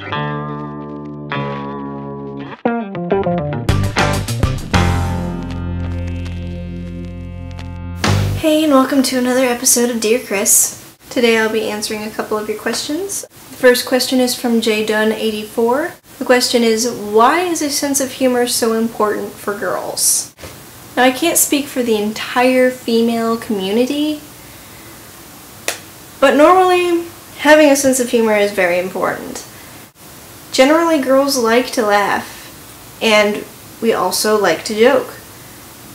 Hey, and welcome to another episode of Dear Chris. Today I'll be answering a couple of your questions. The first question is from JDunn84. The question is, why is a sense of humor so important for girls? Now, I can't speak for the entire female community, but normally having a sense of humor is very important. Generally, girls like to laugh, and we also like to joke.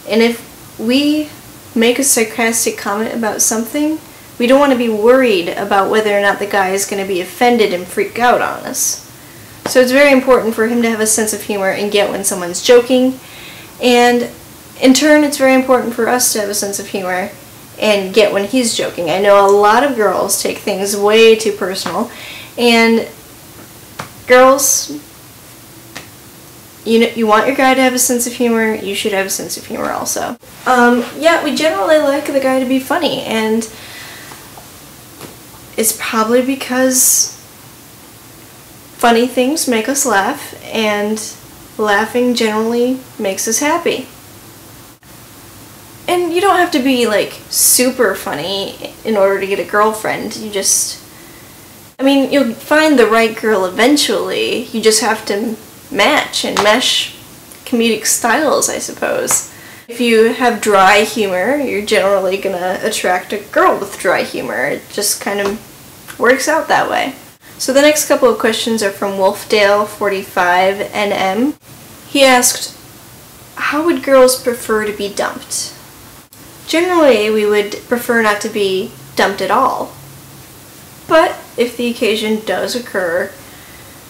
And if we make a sarcastic comment about something, we don't want to be worried about whether or not the guy is going to be offended and freak out on us. So it's very important for him to have a sense of humor and get when someone's joking, and in turn it's very important for us to have a sense of humor and get when he's joking. I know a lot of girls take things way too personal, and girls, you want your guy to have a sense of humor, you should have a sense of humor also. Yeah, we generally like the guy to be funny, and it's probably because funny things make us laugh, and laughing generally makes us happy. And you don't have to be like super funny in order to get a girlfriend. You'll find the right girl eventually. You just have to match and mesh comedic styles, I suppose. If you have dry humor, you're generally gonna attract a girl with dry humor. It just kind of works out that way. So the next couple of questions are from Wolfdale45NM. He asked, how would girls prefer to be dumped? Generally, we would prefer not to be dumped at all. But if the occasion does occur,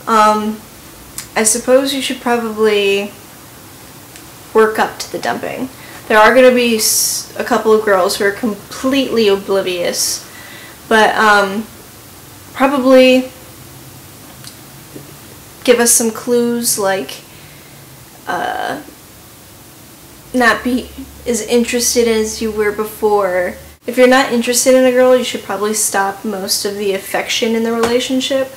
I suppose you should probably work up to the dumping. There are going to be a couple of girls who are completely oblivious, but probably give us some clues, like not be as interested as you were before. If you're not interested in a girl, you should probably stop most of the affection in the relationship.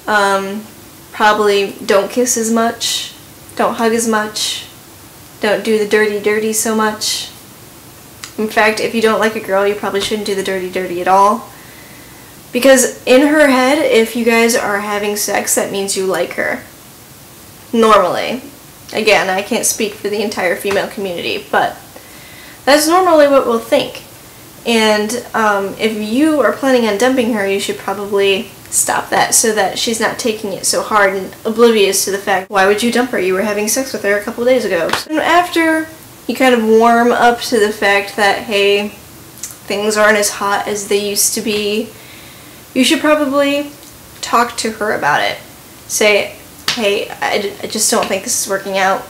Probably don't kiss as much, don't hug as much, don't do the dirty so much. In fact, if you don't like a girl, you probably shouldn't do the dirty at all. Because in her head, if you guys are having sex, that means you like her. Normally. Again, I can't speak for the entire female community, but that's normally what we'll think. And if you are planning on dumping her, you should probably stop that so that she's not taking it so hard and oblivious to the fact, why would you dump her? You were having sex with her a couple days ago. And after you kind of warm up to the fact that, hey, things aren't as hot as they used to be, you should probably talk to her about it. Say, hey, I just don't think this is working out.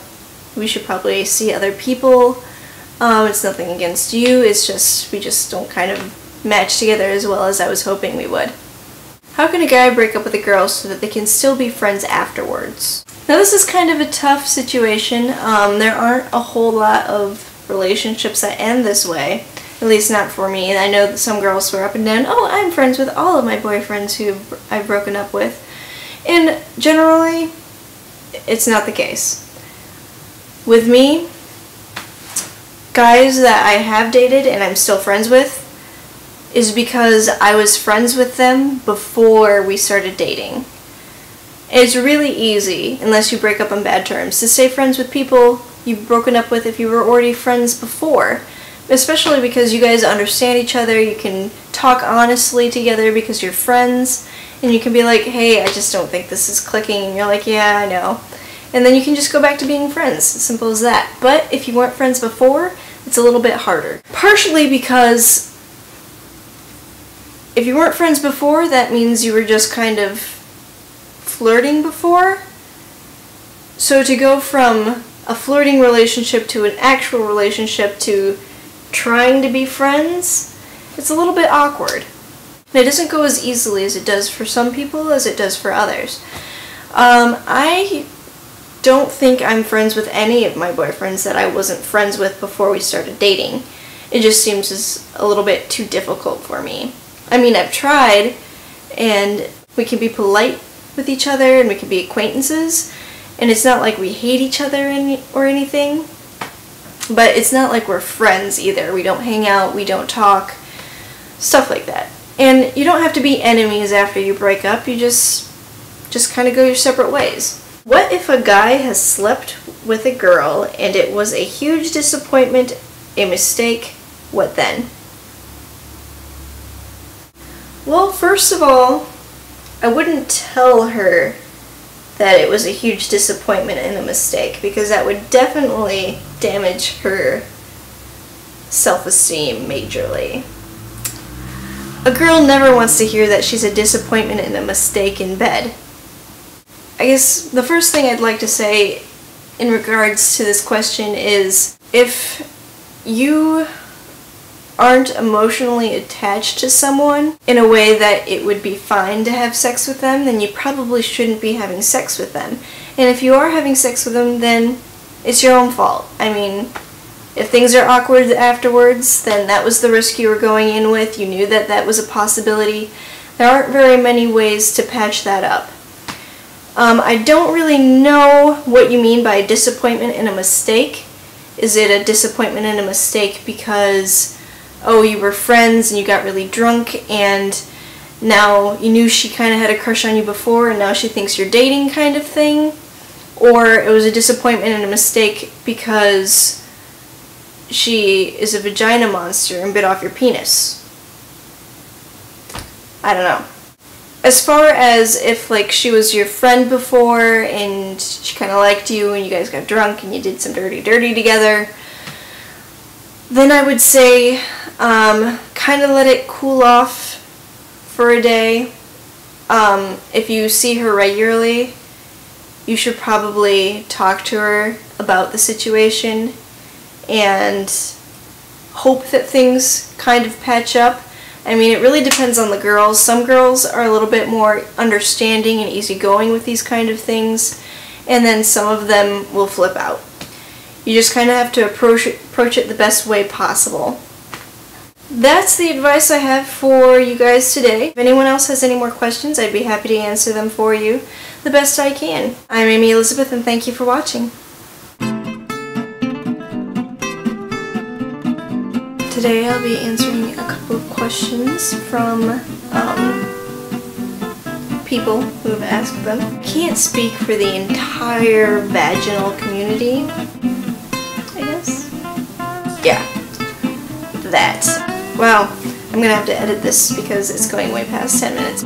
We should probably see other people. It's nothing against you, it's just, we just don't kind of match together as well as I was hoping we would. How can a guy break up with a girl so that they can still be friends afterwards? Now this is kind of a tough situation. There aren't a whole lot of relationships that end this way. At least not for me. And I know that some girls swear up and down, oh, I'm friends with all of my boyfriends who I've broken up with. And generally, it's not the case. With me, guys that I have dated and I'm still friends with is because I was friends with them before we started dating. It's really easy, unless you break up on bad terms, to stay friends with people you've broken up with if you were already friends before. Especially because you guys understand each other, you can talk honestly together because you're friends, and you can be like, hey, I just don't think this is clicking, and you're like, yeah, I know. And then you can just go back to being friends, as simple as that. But if you weren't friends before, it's a little bit harder. Partially because if you weren't friends before, that means you were just kind of flirting before. So to go from a flirting relationship to an actual relationship to trying to be friends, it's a little bit awkward. And it doesn't go as easily as it does for some people as it does for others. I don't think I'm friends with any of my boyfriends that I wasn't friends with before we started dating. It just seems as a little bit too difficult for me. I mean, I've tried, and we can be polite with each other and we can be acquaintances. And it's not like we hate each other or anything. But it's not like we're friends either. We don't hang out, we don't talk, stuff like that. And you don't have to be enemies after you break up. You just kind of go your separate ways. What if a guy has slept with a girl and it was a huge disappointment, a mistake? What then? Well, first of all, I wouldn't tell her that it was a huge disappointment and a mistake, because that would definitely damage her self-esteem majorly. A girl never wants to hear that she's a disappointment and a mistake in bed. I guess the first thing I'd like to say in regards to this question is, if you aren't emotionally attached to someone in a way that it would be fine to have sex with them, then you probably shouldn't be having sex with them. And if you are having sex with them, then it's your own fault. I mean, if things are awkward afterwards, then that was the risk you were going in with. You knew that that was a possibility. There aren't very many ways to patch that up. I don't really know what you mean by a disappointment and a mistake. Is it a disappointment and a mistake because, oh, you were friends and you got really drunk and now you knew she kind of had a crush on you before and now she thinks you're dating kind of thing? Or it was a disappointment and a mistake because she is a vagina monster and bit off your penis? I don't know. As far as if, like, she was your friend before and she kind of liked you and you guys got drunk and you did some dirty together, then I would say kind of let it cool off for a day. If you see her regularly, you should probably talk to her about the situation and hope that things kind of patch up. I mean, it really depends on the girls. Some girls are a little bit more understanding and easygoing with these kind of things, and then some of them will flip out. You just kind of have to approach it the best way possible. That's the advice I have for you guys today. If anyone else has any more questions, I'd be happy to answer them for you the best I can. I'm Amy Elizabeth, and thank you for watching. Today I'll be answering a couple of questions from people who have asked them. Can't speak for the entire vaginal community, I guess. Yeah, that. Wow, I'm gonna have to edit this because it's going way past 10 minutes.